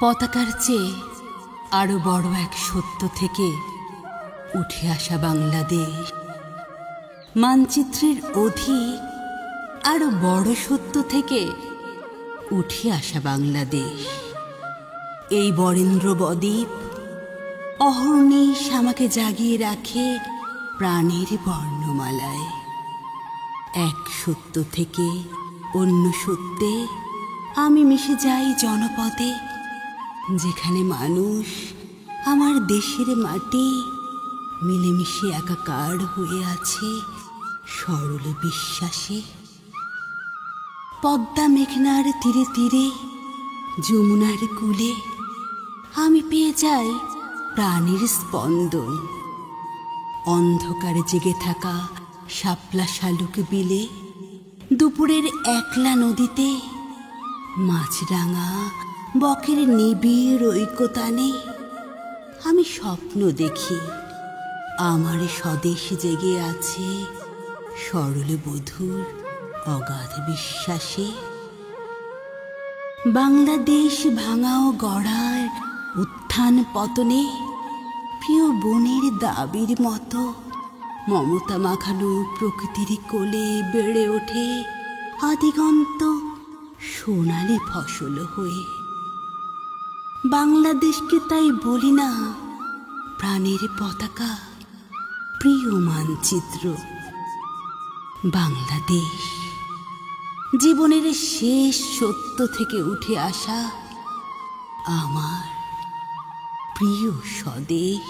পতাকার চেয়ে আরো বড় এক সত্য থেকে উঠে আসা বাংলাদেশ, মানচিত্রের অধিক আরো বড় সত্য থেকে উঠে আসা বাংলাদেশ। এই বরেন্দ্র বদ্বীপ অহর্নিশ আমাকে জাগিয়ে রাখে প্রাণের বর্ণমালায়। এক সত্য থেকে অন্য সত্যে আমি মিশে যাই জনপদে, যেখানে মানুষ আমার দেশের মাটি মিলেমিশে একাকার হয়ে আছে সরল বিশ্বাসে। পদ্মা মেঘনার তীরে তীরে যমুনার কূলে আমি পেয়ে যাই প্রাণের স্পন্দন। অন্ধকারে জেগে থাকা শাপলা শালুক বিলে, দুপুরের একলা নদীতে, মাছরাঙা বকের নিবিড় ঐকতানে আমি স্বপ্ন দেখি আমার স্বদেশ জেগে আছে সরল বধূর অগাধ বিশ্বাসে। বাংলাদেশ ভাঙা ও গড়ার উত্থান পতনে প্রিয় বোনের দাবির মতো মমতা মাখানো প্রকৃতির কোলে বেড়ে ওঠে আদিগন্ত সোনালি ফসল হয়ে। বাংলাদেশকে তাই বলি না প্রাণের পতাকা, প্রিয় মানচিত্র। বাংলাদেশ জীবনের শেষ সত্য থেকে উঠে আসা আমার প্রিয় স্বদেশ।